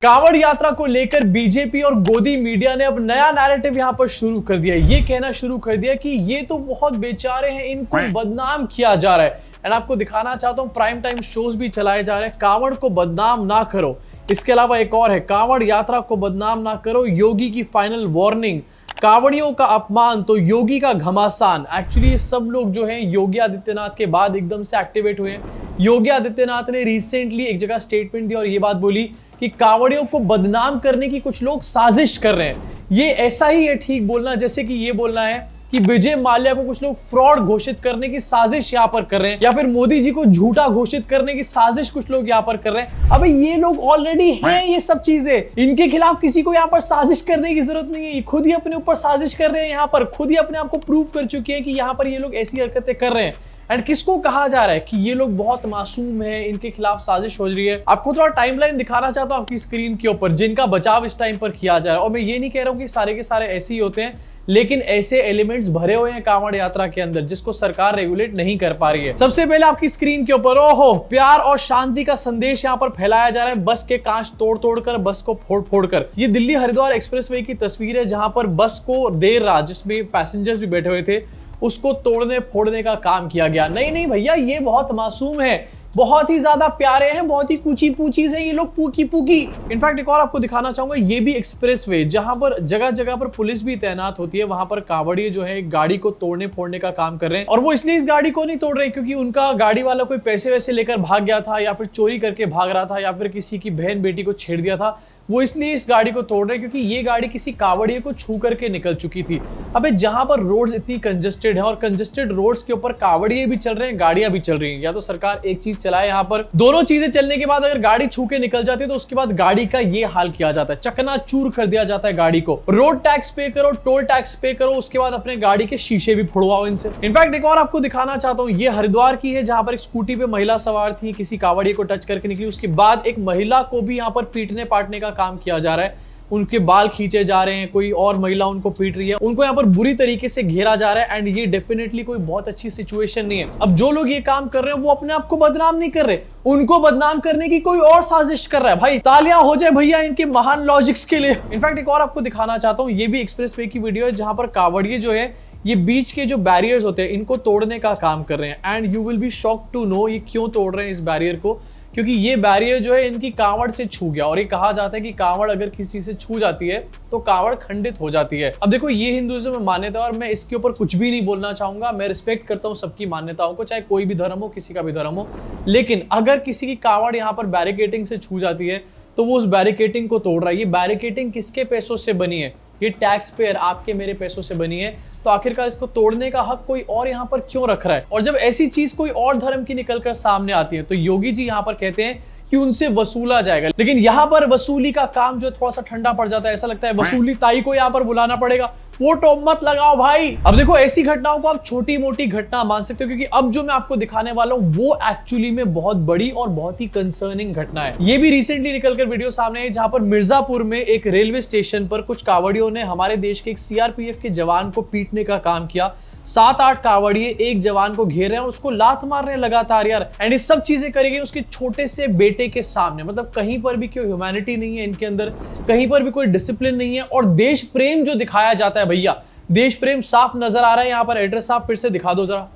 कांवड़ यात्रा को लेकर बीजेपी और गोदी मीडिया ने अब नया नैरेटिव यहां पर शुरू कर दिया। ये कहना शुरू कर दिया कि ये तो बहुत बेचारे हैं, इनको बदनाम किया जा रहा है। एंड आपको दिखाना चाहता हूं, प्राइम टाइम शोज भी चलाए जा रहे हैं, कांवड़ को बदनाम ना करो। इसके अलावा एक और है, कांवड़ यात्रा को बदनाम ना करो, योगी की फाइनल वार्निंग, कांवड़ियों का अपमान तो योगी का घमासान। एक्चुअली ये सब लोग जो हैं योगी आदित्यनाथ के बाद एकदम से एक्टिवेट हुए हैं। योगी आदित्यनाथ ने रिसेंटली एक जगह स्टेटमेंट दी और ये बात बोली कि कांवड़ियों को बदनाम करने की कुछ लोग साजिश कर रहे हैं। ये ऐसा ही है ठीक बोलना जैसे कि ये बोलना है कि विजय माल्या को कुछ लोग फ्रॉड घोषित करने की साजिश यहां पर कर रहे हैं, या फिर मोदी जी को झूठा घोषित करने की साजिश कुछ लोग यहां पर कर रहे हैं। अबे ये लोग ऑलरेडी हैं, ये सब चीजें, इनके खिलाफ किसी को यहां पर साजिश करने की जरूरत नहीं है। ये खुद ही अपने ऊपर साजिश कर रहे हैं, यहां पर खुद ही अपने आप को प्रूव कर चुके हैं कि यहां पर ये लोग ऐसी हरकतें कर रहे हैं। एंड किसको कहा जा रहा है कि ये लोग बहुत मासूम हैं, इनके खिलाफ साजिश हो रही है। आपको थोड़ा टाइमलाइन दिखाना चाहता हूं आपकी स्क्रीन के ऊपर, जिनका बचाव इस टाइम पर किया जा रहा है। और मैं ये नहीं कह रहा हूं कि सारे के सारे ऐसे ही होते हैं, लेकिन ऐसे एलिमेंट्स भरे हुए हैं कांवड़ यात्रा के अंदर जिसको सरकार रेगुलेट नहीं कर पा रही है। सबसे पहले आपकी स्क्रीन के ऊपर ओहो प्यार और शांति का संदेश यहां पर फैलाया जा रहा है, बस के कांच तोड़ तोड़कर, बस को फोड़ फोड़कर। ये दिल्ली हरिद्वार एक्सप्रेसवे की तस्वीर है जहां पर बस को देर रात, जिसमें पैसेंजर्स भी बैठे हुए थे, उसको तोड़ने फोड़ने का काम किया गया। नहीं भैया, ये बहुत मासूम है, बहुत ही ज्यादा प्यारे हैं, बहुत ही पूछी पूछी से ये लोग पूकी पूकी। इनफैक्ट एक और आपको दिखाना चाहूंगा, ये भी एक्सप्रेसवे जहां पर जगह जगह पर पुलिस भी तैनात होती है, वहां पर कांवड़िए जो है एक गाड़ी को तोड़ने फोड़ने का काम कर रहे हैं। और वो इसलिए इस गाड़ी को नहीं तोड़ रहे क्योंकि उनका गाड़ी वाला कोई पैसे वैसे लेकर भाग गया था, या फिर चोरी करके भाग रहा था, या फिर किसी की बहन बेटी को छेड़ दिया था। वो इसलिए इस गाड़ी को तोड़ रहे हैं क्योंकि ये गाड़ी किसी कांवड़िए को छू करके निकल चुकी थी। अबे जहां पर रोड्स इतनी कंजेस्टेड है और कंजेस्टेड रोड्स के ऊपर कांवड़िए भी चल रहे हैं, गाड़ियां भी चल रही हैं, या तो सरकार एक चीज चलाए यहां पर, दोनों चीजें चलने के बाद अगर गाड़ी छू के निकल जाती है तो उसके बाद गाड़ी का ये हाल किया जाता है, चकनाचूर कर दिया जाता है गाड़ी को। रोड टैक्स पे करो, टोल टैक्स पे करो, उसके बाद अपने गाड़ी के शीशे भी फोड़वाओ इनसे। इनफैक्ट एक और आपको दिखाना चाहता हूं, ये हरिद्वार की है जहां पर एक स्कूटी पे महिला सवार थी, किसी कांवड़िए को टच करके निकली, उसके बाद एक महिला को भी यहां पर पीटने पाटने का काम किया जा रहा है। उनके बाल खींचे जा रहे हैं, कोई और महिला उनको पीट रही है, उनको यहाँ पर बुरी तरीके से घेरा जा रहा है। एंड ये डेफिनेटली कोई बहुत अच्छी सिचुएशन नहीं है। अब जो लोग ये काम कर रहे हैं वो अपने आप को बदनाम नहीं कर रहे, उनको बदनाम करने की कोई और साजिश कर रहा है। भाई तालियां हो जाए भैया इनके महान लॉजिक्स के लिए। इनफैक्ट एक और आपको दिखाना चाहता हूँ, ये भी एक्सप्रेसवे की वीडियो है जहां पर कांवड़िए जो है ये बीच के जो बैरियर्स होते हैं इनको तोड़ने का काम कर रहे हैं। And you will be shocked to know ये क्यों तोड़ रहे हैं इस बैरियर को, क्योंकि ये बैरियर जो है इनकी कांवड़ से छू गया। और ये कहा जाता है कि कांवड़ अगर किसी चीज से छू जाती है तो कांवड़ खंडित हो जाती है। अब देखो ये हिंदुइज्म में मान्यता है और मैं इसके ऊपर कुछ भी नहीं बोलना चाहूंगा। मैं रिस्पेक्ट करता हूँ सबकी मान्यताओं को, चाहे कोई भी धर्म हो, किसी का भी धर्म हो। लेकिन अगर किसी की कांवड़ यहाँ पर बैरिकेटिंग से छू जाती है तो वो उस बैरिकेटिंग को तोड़ रहा है। ये बैरिकेटिंग किसके पैसों से बनी है? ये टैक्स पेयर आपके मेरे पैसों से बनी है। तो आखिरकार इसको तोड़ने का हक कोई और यहाँ पर क्यों रख रहा है? और जब ऐसी चीज कोई और धर्म की निकलकर सामने आती है तो योगी जी यहाँ पर कहते हैं कि उनसे वसूला जाएगा। लेकिन यहाँ पर वसूली का काम जो थोड़ा सा ठंडा पड़ जाता है। ऐसा लगता है वसूली ताई को यहाँ पर बुलाना पड़ेगा, फोटो मत लगाओ भाई। अब देखो ऐसी घटनाओं को आप छोटी मोटी घटना मान सकते हो, क्योंकि अब जो मैं आपको दिखाने वाला हूँ वो एक्चुअली में बहुत बड़ी और बहुत ही कंसर्निंग घटना है। ये भी रिसेंटली निकलकर वीडियो सामने है जहां पर मिर्जापुर में एक रेलवे स्टेशन पर कुछ कांवड़ियों ने हमारे देश के एक सीआरपीएफ के जवान को पीटने का काम किया। 7-8 कांवड़िए एक जवान को घेर रहे हैं और उसको लात मार रहे हैं लगातार यार। एंड ये सब चीजें करी गई उसके छोटे से बेटे के सामने। मतलब कहीं पर भी कोई ह्यूमैनिटी नहीं है इनके अंदर, कहीं पर भी कोई डिसिप्लिन नहीं है। और देश प्रेम जो दिखाया जाता है भैया, देश प्रेम साफ नजर आ रहा है। यहां पर एड्रेस आप फिर से दिखा दो जरा।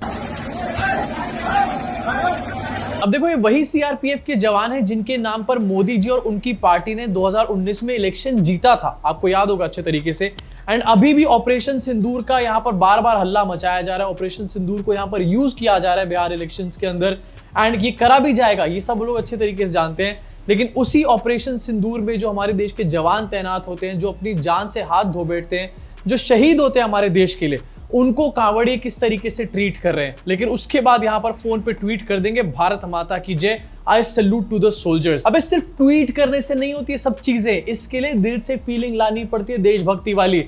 अब देखो ये वही सीआरपीएफ के जवान हैं जिनके नाम पर मोदी जी और उनकी पार्टी ने 2019 में इलेक्शन जीता था, आपको याद होगा अच्छे तरीके से। एंड अभी भी ऑपरेशन सिंदूर का यहाँ पर बार बार हल्ला मचाया जा रहा है। ऑपरेशन सिंदूर को यहाँ पर यूज किया जा रहा है बिहार इलेक्शंस के अंदर, एंड ये करा भी जाएगा, ये सब लोग अच्छे तरीके से जानते हैं। लेकिन उसी ऑपरेशन सिंदूर में जो हमारे देश के जवान तैनात होते हैं, जो अपनी जान से हाथ धो बैठते हैं, जो शहीद होते हैं हमारे देश के लिए, उनको कांवड़िए किस तरीके से ट्रीट कर रहे हैं। लेकिन उसके बाद यहाँ पर फोन पे ट्वीट कर देंगे भारत माता की जय, I salute to the soldiers. अबे सिर्फ ट्वीट करने से नहीं होती है सब चीजें, इसके लिए दिल से फीलिंग लानी पड़ती है देशभक्ति वाली।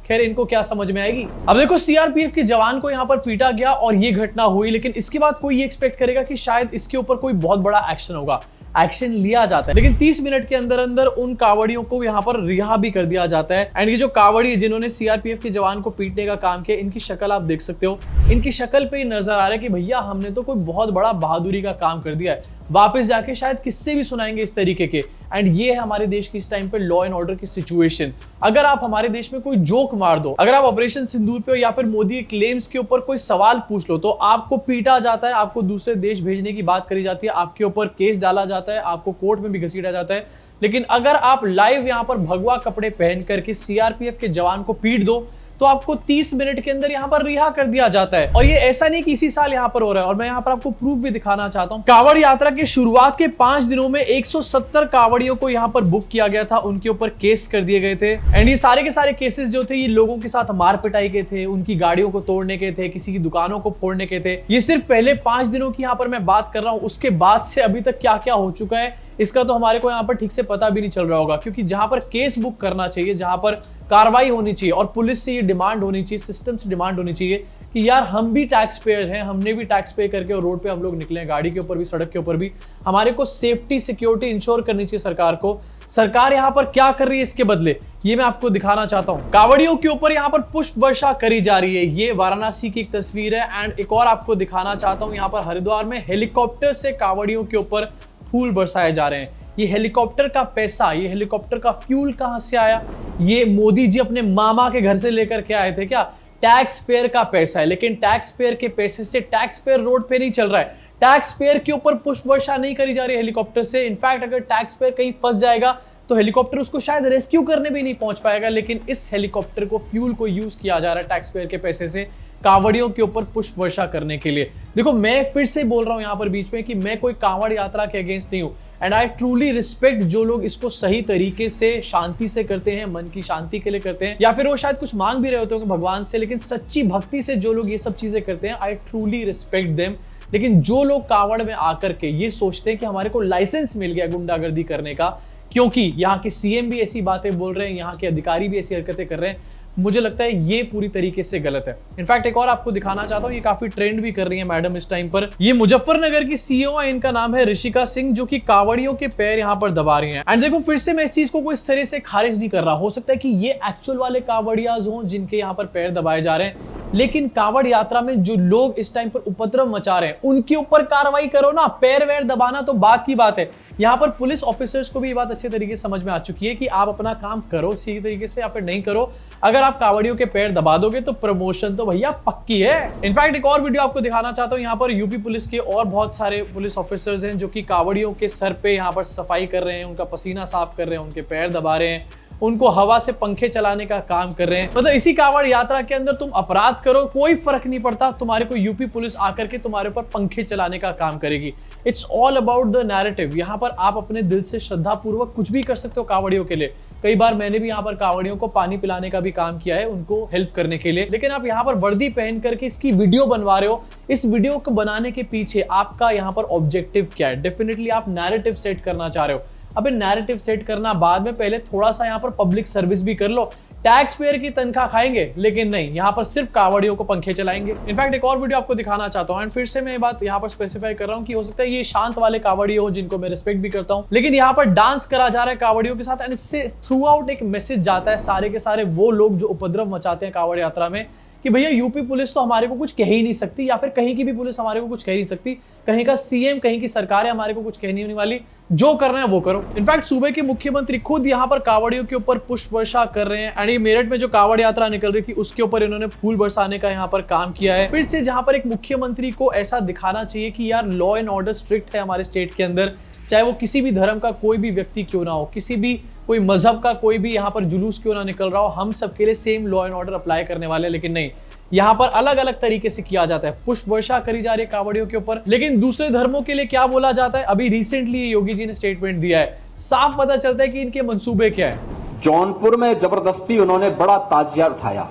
खैर इनको क्या समझ में आएगी। अब देखो सीआरपीएफ के जवान को यहाँ पर पीटा गया और ये घटना हुई, लेकिन इसके बाद कोई ये एक्सपेक्ट करेगा कि शायद इसके ऊपर कोई बहुत बड़ा एक्शन होगा। एक्शन लिया जाता है, लेकिन 30 मिनट के अंदर अंदर उन कांवड़ियों को यहाँ पर रिहा भी कर दिया जाता है। एंड ये जो कांवड़ी जिन्होंने सीआरपीएफ के जवान को पीटने का काम किया, इनकी शक्ल आप देख सकते हो, इनकी शक्ल पे ही नजर आ रहा है कि भैया हमने तो कोई बहुत बड़ा बहादुरी का काम कर दिया है। वापस जाके शायद किस्से भी सुनाएंगे इस तरीके के। एंड ये है हमारे देश की इस टाइम पे लॉ एंड ऑर्डर की सिचुएशन। अगर आप हमारे देश में कोई जोक मार दो, अगर आप ऑपरेशन सिंदूर पे या फिर मोदी के क्लेम्स के ऊपर कोई सवाल पूछ लो, तो आपको पीटा जाता है, आपको दूसरे देश भेजने की बात करी जाती है, आपके ऊपर केस डाला जाता है, आपको कोर्ट में भी घसीटा जाता है। लेकिन अगर आप लाइव यहां पर भगवा कपड़े पहन करके सीआरपीएफ के जवान को पीट दो, तो आपको 30 मिनट के अंदर यहां पर रिहा कर दिया जाता है। और ये ऐसा नहीं कि इसी साल यहां पर हो रहा है, और मैं यहां पर आपको प्रूफ भी दिखाना चाहता हूं। कांवड़ यात्रा के शुरुआत के 5 दिनों में 170 कांवड़ियों को यहां पर बुक किया गया था, उनके ऊपर केस कर दिए गए थे। एंड ये सारे के सारे केसेस जो थे, ये लोगों के साथ मार पिटाई के थे, उनकी गाड़ियों को तोड़ने के थे, किसी की दुकानों को फोड़ने के थे। ये सिर्फ पहले 5 दिनों की यहां पर मैं बात कर रहा हूं। उसके बाद से अभी तक क्या क्या हो चुका है, इसका तो हमारे को यहाँ पर ठीक से पता भी नहीं चल रहा होगा। क्योंकि जहां पर केस बुक करना चाहिए, जहां पर कार्रवाई होनी चाहिए, और पुलिस से ये डिमांड होनी चाहिए, सिस्टम से डिमांड होनी चाहिए कि यार हम भी टैक्स पेयर हैं, हमने भी टैक्स पे करके और रोड पे हम लोग निकले, गाड़ी के ऊपर भी, सड़क के ऊपर भी, हमारे को सेफ्टी सिक्योरिटी इंश्योर करनी चाहिए सरकार को। सरकार यहाँ पर क्या कर रही है इसके बदले, ये मैं आपको दिखाना चाहता हूँ। कांवड़ियों के ऊपर यहाँ पर पुष्प वर्षा करी जा रही है। ये वाराणसी की एक तस्वीर है। एंड एक और आपको दिखाना चाहता हूँ, यहाँ पर हरिद्वार में हेलीकॉप्टर से कांवड़ियों के ऊपर फूल बरसाए जा रहे हैं। ये हेलीकॉप्टर का पैसा, ये हेलीकॉप्टर का फ्यूल कहां से आया? ये मोदी जी अपने मामा के घर से लेकर के आए थे क्या? टैक्स पेयर का पैसा है। लेकिन टैक्स पेयर के पैसे से टैक्स पेयर रोड पे नहीं चल रहा है। टैक्स पेयर के ऊपर पुष्प वर्षा नहीं करी जा रही है हेलीकॉप्टर से। इनफैक्ट अगर टैक्स पेयर कहीं फंस जाएगा तो हेलीकॉप्टर उसको शायद रेस्क्यू करने भी नहीं पहुंच पाएगा। लेकिन इस हेलीकॉप्टर को, फ्यूल को यूज किया जा रहा है टैक्स पेयर के पैसे से कांवड़ियों के ऊपर पुष्प वर्षा करने के लिए। देखो, मैं फिर से बोल रहा हूं यहां पर बीच में कि मैं कोई कांवड़ यात्रा के अगेंस्ट नहीं हूं। एंड आई ट्रूली रिस्पेक्ट जो लोग इसको सही तरीके से, शांति से करते हैं, मन की शांति के लिए करते हैं, या फिर वो शायद कुछ मांग भी रहे होते होंगे भगवान से, लेकिन सच्ची भक्ति से जो लोग ये सब चीजें करते हैं, आई ट्रूली रिस्पेक्ट देम। लेकिन जो लोग कांवड़ में आकर के ये सोचते हैं कि हमारे को लाइसेंस मिल गया गुंडागर्दी करने का, क्योंकि यहाँ के सीएम भी ऐसी बातें बोल रहे हैं, यहाँ के अधिकारी भी ऐसी हरकतें कर रहे हैं, मुझे लगता है ये पूरी तरीके से गलत है। इनफैक्ट एक और आपको दिखाना चाहता हूँ, ये काफी ट्रेंड भी कर रही है मैडम इस टाइम पर। ये मुजफ्फरनगर की सीईओ है, इनका नाम है ऋषिका सिंह, जो कि कांवड़ियों के पैर यहाँ पर दबा रही हैं। एंड देखो, फिर से मैं इस चीज को इस तरह से खारिज नहीं कर रहा। हो सकता है कि ये एक्चुअल वाले कांवड़ियाज हों जिनके यहाँ पर पैर दबाए जा रहे हैं, लेकिन कांवड़ यात्रा में जो लोग इस टाइम पर उपद्रव मचा रहे हैं उनके ऊपर कार्रवाई करो ना। पैर वैर दबाना तो बात की बात है। यहाँ पर पुलिस ऑफिसर्स को भी ये बात अच्छे तरीके से समझ में आ चुकी है कि आप अपना काम करो सही तरीके से या फिर नहीं करो। अगर आप कांवड़ियों के पैर दबा दोगे तो प्रमोशन तो भैया पक्की है। इनफैक्ट एक और वीडियो आपको दिखाना चाहता हूँ। यहाँ पर यूपी पुलिस के और बहुत सारे पुलिस ऑफिसर्स हैं जो कि कांवड़ियों के सर पे यहाँ पर सफाई कर रहे हैं, उनका पसीना साफ कर रहे हैं, उनके पैर दबा रहे हैं, उनको हवा से पंखे चलाने का काम कर रहे हैं। मतलब इसी कांवड़ यात्रा के अंदर तुम अपराध करो, कोई फर्क नहीं पड़ता, तुम्हारे को यूपी पुलिस आकर के तुम्हारे ऊपर पंखे चलाने का काम करेगी। It's all about the narrative. यहाँ पर आप अपने दिल से श्रद्धा पूर्वक कुछ भी कर सकते हो कांवड़ियों के लिए। कई बार मैंने भी यहाँ पर कांवड़ियों को पानी पिलाने का भी काम किया है, उनको हेल्प करने के लिए। लेकिन आप यहाँ पर वर्दी पहन करके इसकी वीडियो बनवा रहे हो। इस वीडियो को बनाने के पीछे आपका यहाँ पर ऑब्जेक्टिव क्या है? डेफिनेटली आप नैरेटिव सेट करना चाह रहे हो। अबे नैरेटिव सेट करना बाद में, पहले थोड़ा सा यहाँ पर पब्लिक सर्विस भी कर लो। टैक्स पेयर की तनख्वाह खाएंगे, लेकिन नहीं, यहाँ पर सिर्फ कांवड़ियों को पंखे चलाएंगे। इनफैक्ट एक और वीडियो आपको दिखाना चाहता हूँ। एंड फिर से मैं ये बात यहाँ पर स्पेसिफाई कर रहा हूँ कि हो सकता है ये शांत वाले कांवड़ियों हो जिनको मैं रिस्पेक्ट भी करता हूँ, लेकिन यहाँ पर डांस करा जा रहा है कांवड़ियों के साथ। एंड इससे थ्रू आउट एक मैसेज जाता है सारे के सारे वो लोग जो उपद्रव मचाते हैं कांवड़ यात्रा में, कि भैया यूपी पुलिस तो हमारे को कुछ कह ही नहीं सकती, या फिर कहीं की भी पुलिस हमारे को कुछ कह नहीं सकती। कहीं का सीएम, कहीं की सरकार है, हमारे को कुछ कह नहीं होने वाली, जो करना है वो करो। इनफैक्ट सूबे के मुख्यमंत्री खुद यहाँ पर कांवड़ियों के ऊपर पुष्प वर्षा कर रहे हैं। एंड ये मेरठ में जो कांवड़ यात्रा निकल रही थी उसके ऊपर इन्होंने फूल बरसाने का यहाँ पर काम किया है। फिर से जहाँ पर एक मुख्यमंत्री को ऐसा दिखाना चाहिए कि यार लॉ एंड ऑर्डर स्ट्रिक्ट है हमारे स्टेट के अंदर, चाहे वो किसी भी धर्म का कोई भी व्यक्ति क्यों ना हो, किसी भी कोई मजहब का कोई भी यहाँ पर जुलूस क्यों ना निकल रहा हो, हम सबके लिए same law and order apply करने वाले। लेकिन नहीं, यहाँ पर अलग अलग तरीके से किया जाता है। पुष्प वर्षा करी जा रही है कांवड़ियों के ऊपर, लेकिन दूसरे धर्मों के लिए क्या बोला जाता है? अभी रिसेंटली योगी जी ने स्टेटमेंट दिया है, साफ पता चलता है कि इनके मंसूबे क्या है। जौनपुर में जबरदस्ती उन्होंने बड़ा ताजिया उठाया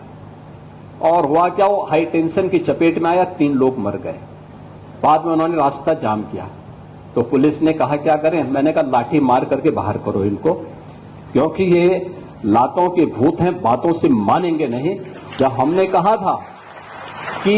और हुआ क्या, वो हाई टेंशन की चपेट में आया, 3 लोग मर गए। बाद में उन्होंने रास्ता जाम किया तो पुलिस ने कहा क्या करें? मैंने कहा लाठी मार करके बाहर करो इनको, क्योंकि ये लातों के भूत हैं, बातों से मानेंगे नहीं। जब हमने कहा था कि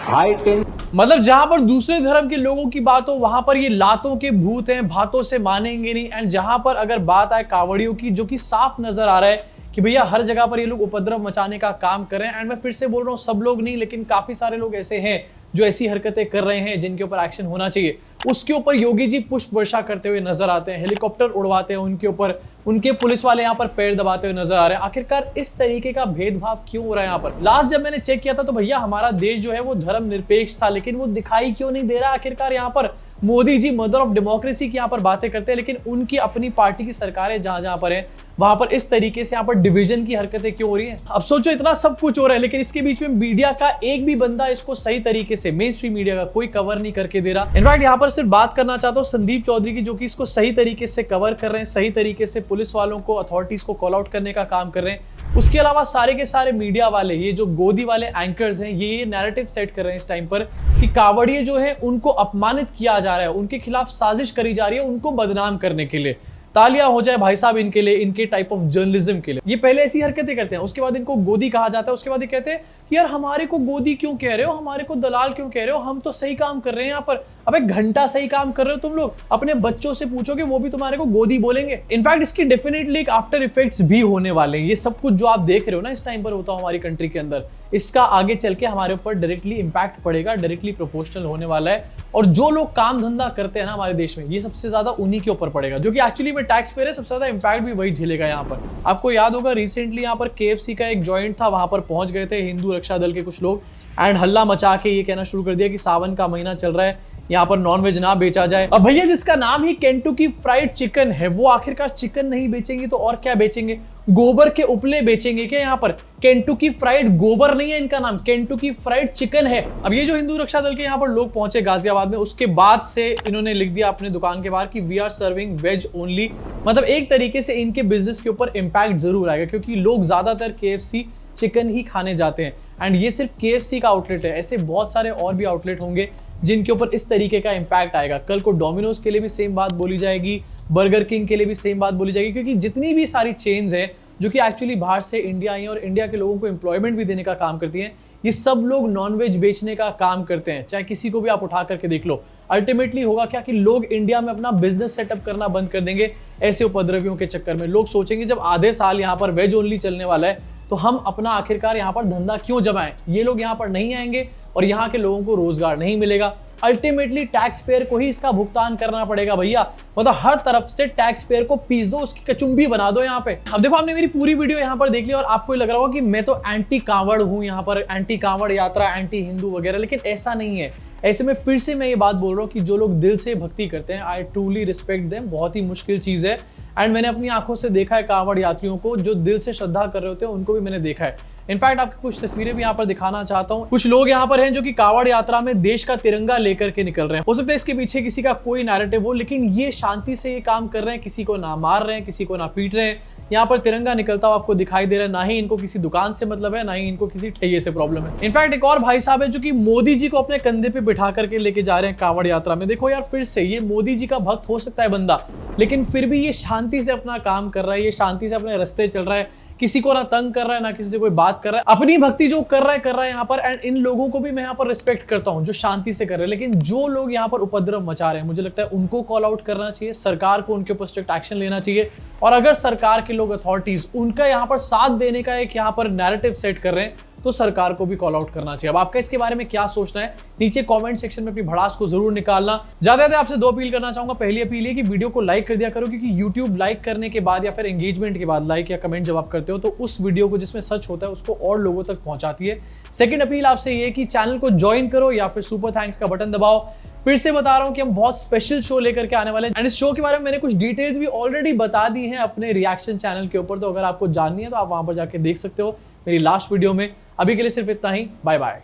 हाई टेंशन, मतलब जहां पर दूसरे धर्म के लोगों की बात हो वहां पर ये लातों के भूत हैं, बातों से मानेंगे नहीं। एंड जहां पर अगर बात आए कांवड़ियों की, जो कि साफ नजर आ रहा है कि भैया हर जगह पर ये लोग उपद्रव मचाने का काम कर रहे हैं। एंड मैं फिर से बोल रहा हूँ, सब लोग नहीं, लेकिन काफी सारे लोग ऐसे हैं जो ऐसी हरकतें कर रहे हैं जिनके ऊपर एक्शन होना चाहिए, उसके ऊपर योगी जी पुष्प वर्षा करते हुए नजर आते हैं, हेलीकॉप्टर उड़वाते हैं उनके ऊपर, उनके पुलिस वाले यहाँ पर पैर दबाते हुए नजर आ रहे हैं। आखिरकार इस तरीके का भेदभाव क्यों हो रहा है यहाँ पर? लास्ट जब मैंने चेक किया था तो भैया हमारा देश जो है वो धर्मनिरपेक्ष था, लेकिन वो दिखाई क्यों नहीं दे रहा? आखिरकार यहाँ पर Modi ji mother of democracy की यहाँ पर बातें करते हैं, लेकिन उनकी अपनी पार्टी की सरकारें जहां पर हैं वहां पर इस तरीके से यहाँ पर डिवीजन की हरकतें क्यों हो रही हैं? अब सोचो इतना सब कुछ हो रहा है, लेकिन इसके बीच में मीडिया का एक भी बंदा इसको सही तरीके से, मेन स्ट्रीम मीडिया का कोई कवर नहीं करके दे रहा। इनफैक्ट यहाँ पर सिर्फ बात करना चाहता हूँ संदीप चौधरी की, जो कि इसको सही तरीके से कवर कर रहे हैं, सही तरीके से पुलिस वालों को, अथॉरिटीज को कॉल आउट करने का काम कर रहे हैं। उसके अलावा सारे के सारे मीडिया वाले, ये जो गोदी वाले एंकर्स हैं, ये नैरेटिव सेट कर रहे हैं इस टाइम पर कि कावड़िए जो है उनको अपमानित किया जा रहा है, उनके खिलाफ साजिश करी जा रही है उनको बदनाम करने के लिए। तालियां हो जाए भाई साहब इनके लिए, इनके टाइप ऑफ जर्नलिज्म के लिए। ये पहले ऐसी हरकतें करते हैं, उसके बाद इनको गोदी कहा जाता है, उसके बाद ये कहते हैं यार हमारे को गोदी क्यों कह रहे हो, हमारे को दलाल क्यों कह रहे हो, हम तो सही काम कर रहे हैं यहाँ पर। अबे घंटा सही काम कर रहे हो तुम लोग, अपने बच्चों से पूछोगे वो भी तुम्हारे को गोदी बोलेंगे। इनफैक्ट इसकी डेफिनेटली एक आफ्टर इफेक्ट्स भी होने वाले हैं। ये सब कुछ जो आप देख रहे हो ना इस टाइम पर होता है हमारी कंट्री के अंदर, इसका आगे चल के हमारे ऊपर डायरेक्टली इंपैक्ट पड़ेगा, डायरेक्टली प्रोपोर्शनल होने वाला है। और जो लोग काम धंधा करते हैं ना हमारे देश में, ये सबसे ज्यादा उन्हीं के ऊपर पड़ेगा, जो कि एक्चुअली में टैक्स पेयर है, सबसे ज्यादा इंपैक्ट भी वही झेलेगा यहाँ पर। आपको याद होगा रिसेंटली यहाँ पर KFC का एक जॉइंट था, वहां पर पहुंच गए थे हिंदू रक्षा दल के कुछ लोग एंड हल्ला मचा के ये कहना शुरू कर दिया कि सावन का महीना चल रहा है, यहाँ पर नॉनवेज ना बेचा जाए। अब भैया जिसका नाम ही केंटुकी फ्राइड चिकन है, वो आखिरकार चिकन नहीं बेचेंगे तो और क्या बेचेंगे? गोबर के उपले बेचेंगे क्या यहाँ पर? केंटुकी फ्राइड गोबर नहीं है इनका नाम, केंटुकी फ्राइड चिकन है। अब ये जो हिंदू रक्षा दल के यहाँ पर लोग पहुंचे गाजियाबाद में, उसके बाद से इन्होंने लिख दिया अपने दुकान के बाहर कि we are serving veg only. मतलब एक तरीके से इनके बिजनेस के ऊपर इंपैक्ट जरूर आएगा, क्योंकि लोग ज्यादातर KFC चिकन ही खाने जाते हैं। एंड ये सिर्फ KFC का आउटलेट है, ऐसे बहुत सारे और भी आउटलेट होंगे जिनके ऊपर इस तरीके का इंपैक्ट आएगा। कल को डोमिनोज के लिए भी सेम बात बोली जाएगी, बर्गर किंग के लिए भी सेम बात बोली जाएगी, क्योंकि जितनी भी सारी चेन्स हैं जो कि एक्चुअली बाहर से इंडिया आई हैं और इंडिया के लोगों को एम्प्लॉयमेंट भी देने का काम करती हैं, ये सब लोग नॉनवेज बेचने का काम करते हैं। चाहे किसी को भी आप उठा करके देख लो, अल्टीमेटली होगा क्या कि लोग इंडिया में अपना बिजनेस सेटअप करना बंद कर देंगे ऐसे उपद्रवियों के चक्कर में। लोग सोचेंगे जब आधे साल यहाँ पर वेज ओनली चलने वाला है तो हम अपना आखिरकार यहाँ पर धंधा क्यों जमाएं? ये लोग यहाँ पर नहीं आएंगे और यहाँ के लोगों को रोजगार नहीं मिलेगा। अल्टीमेटली टैक्स पेयर को ही इसका भुगतान करना पड़ेगा भैया। मतलब हर तरफ से टैक्स पेयर को पीस दो, उसकी कचुम्बी बना दो यहाँ पे। अब देखो आपने मेरी पूरी वीडियो यहाँ पर देख ली और आपको लग रहा होगा कि मैं तो एंटी कांवड़ हूँ, यहाँ पर एंटी कांवड़ यात्रा, एंटी हिंदू वगैरह, लेकिन ऐसा नहीं है। ऐसे में फिर से मैं ये बात बोल रहा हूँ कि जो लोग दिल से भक्ति करते हैं, आई ट्रूली रिस्पेक्ट देम। बहुत ही मुश्किल चीज है एंड मैंने अपनी आंखों से देखा है कांवड़ यात्रियों को जो दिल से श्रद्धा कर रहे होते हैं, उनको भी मैंने देखा है। इनफैक्ट आपको कुछ तस्वीरें भी यहाँ पर दिखाना चाहता हूँ। कुछ लोग यहाँ पर हैं जो कि कांवड़ यात्रा में देश का तिरंगा लेकर के निकल रहे हैं। हो सकता है इसके पीछे किसी का कोई नैरेटिव हो, लेकिन ये शांति से ये काम कर रहे हैं, किसी को ना मार रहे हैं, किसी को ना पीट रहे हैं। यहाँ पर तिरंगा निकलता हुआ आपको दिखाई दे रहा है। ना ही इनको किसी दुकान से मतलब है, ना ही इनको किसी ठेये से प्रॉब्लम है। इनफैक्ट एक और भाई साहब है जो कि मोदी जी को अपने कंधे पे बिठा करके लेके जा रहे हैं कांवड़ यात्रा में। देखो यार, फिर से ये मोदी जी का भक्त हो सकता है बंदा, लेकिन फिर भी ये शांति से अपना काम कर रहा है, ये शांति से अपने रास्ते चल रहा है, किसी को ना तंग कर रहा है, ना किसी से कोई बात कर रहा है। अपनी भक्ति जो कर रहा है यहाँ पर। एंड इन लोगों को भी मैं यहाँ पर रिस्पेक्ट करता हूँ जो शांति से कर रहे हैं, लेकिन जो लोग यहाँ पर उपद्रव मचा रहे हैं, मुझे लगता है उनको कॉल आउट करना चाहिए, सरकार को उनके ऊपर स्ट्रिक्ट एक्शन लेना चाहिए। और अगर सरकार के लोग, अथॉरिटीज, उनका यहाँ पर साथ देने का एक यहाँ पर नैरेटिव सेट कर रहे हैं, तो सरकार को भी कॉल आउट करना चाहिए। अब आपका इसके बारे में क्या सोचना है, नीचे कमेंट सेक्शन में अपनी भड़ास को जरूर निकालना। ज्यादा आपसे दो अपील करना चाहूंगा। पहली अपील है कि वीडियो को लाइक कर दिया करो, क्योंकि YouTube लाइक करने के बाद या फिर एंगेजमेंट के बाद लाइक या कमेंट जब आप करते हो तो उस वीडियो को जिसमें सच होता है उसको और लोगों तक पहुंचाती है। सेकंड अपील आपसे ये कि चैनल को ज्वाइन करो या फिर सुपर थैंक्स का बटन दबाओ। फिर से बता रहा हूं कि हम बहुत स्पेशल शो लेकर के आने वाले हैं एंड इस शो के बारे में मैंने कुछ डिटेल्स भी ऑलरेडी बता दी हैं अपने रिएक्शन चैनल के ऊपर, तो अगर आपको जाननी है तो आप वहां पर जाके देख सकते हो मेरी लास्ट वीडियो में। अभी के लिए सिर्फ इतना ही, बाय बाय।